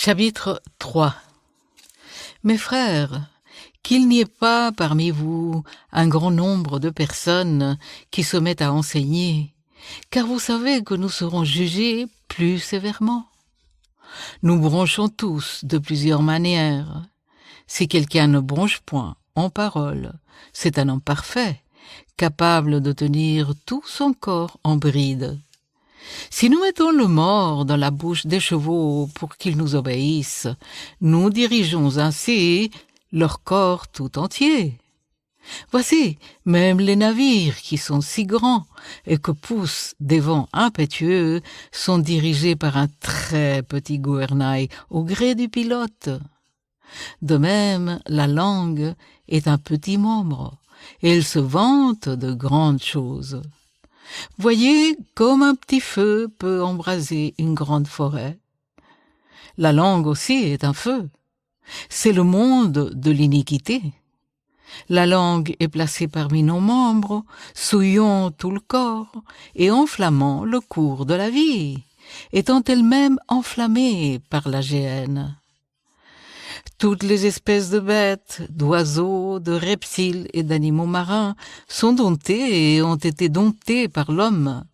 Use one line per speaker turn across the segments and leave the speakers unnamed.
Chapitre 3. Mes frères, qu'il n'y ait pas parmi vous un grand nombre de personnes qui se mettent à enseigner, car vous savez que nous serons jugés plus sévèrement. Nous bronchons tous de plusieurs manières. Si quelqu'un ne bronche point en parole, c'est un homme parfait, capable de tenir tout son corps en bride. Si nous mettons le mort dans la bouche des chevaux pour qu'ils nous obéissent, nous dirigeons ainsi leur corps tout entier. Voici, même les navires qui sont si grands et que poussent des vents impétueux sont dirigés par un très petit gouvernail au gré du pilote. De même, la langue est un petit membre et elle se vante de grandes choses. Voyez comme un petit feu peut embraser une grande forêt. La langue aussi est un feu. C'est le monde de l'iniquité. La langue est placée parmi nos membres, souillant tout le corps et enflammant le cours de la vie, étant elle-même enflammée par la géhenne. Toutes les espèces de bêtes, d'oiseaux, de reptiles et d'animaux marins sont domptées et ont été domptées par l'homme.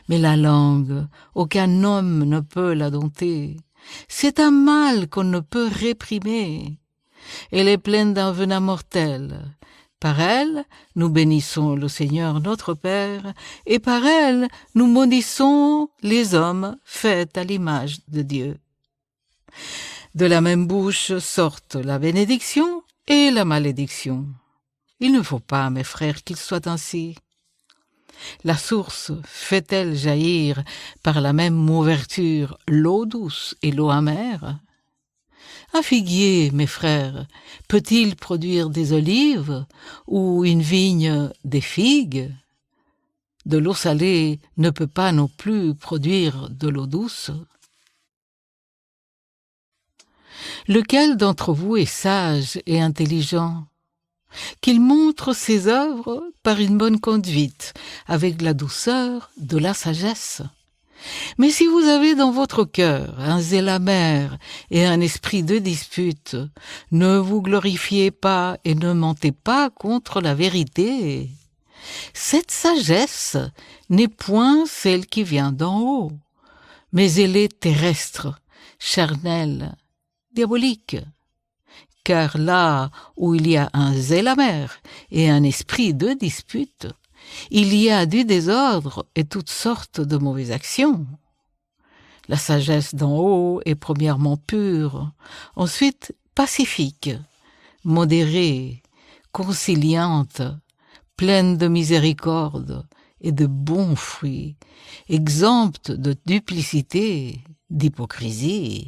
Mais la langue, aucun homme ne peut la dompter. C'est un mal qu'on ne peut réprimer. Elle est pleine d'un venin mortel. Par elle, nous bénissons le Seigneur notre Père, et par elle, nous maudissons les hommes faits à l'image de Dieu. De la même bouche sortent la bénédiction et la malédiction. Il ne faut pas, mes frères, qu'il soit ainsi. La source fait-elle jaillir par la même ouverture l'eau douce et l'eau amère? Un figuier, mes frères, peut-il produire des olives ou une vigne des figues? De l'eau salée ne peut pas non plus produire de l'eau douce. Lequel d'entre vous est sage et intelligent? Qu'il montre ses œuvres par une bonne conduite, avec la douceur de la sagesse. Mais si vous avez dans votre cœur un zèle amer et un esprit de dispute, ne vous glorifiez pas et ne mentez pas contre la vérité. Cette sagesse n'est point celle qui vient d'en haut, mais elle est terrestre, charnelle, diabolique. Car là où il y a un zèle amer et un esprit de dispute, il y a du désordre et toutes sortes de mauvaises actions. La sagesse d'en haut est premièrement pure, ensuite pacifique, modérée, conciliante, pleine de miséricorde et de bons fruits, exempte de duplicité, d'hypocrisie.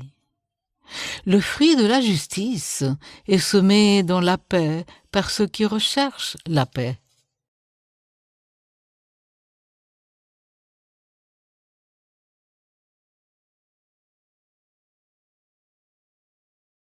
Le fruit de la justice est semé dans la paix par ceux qui recherchent la paix.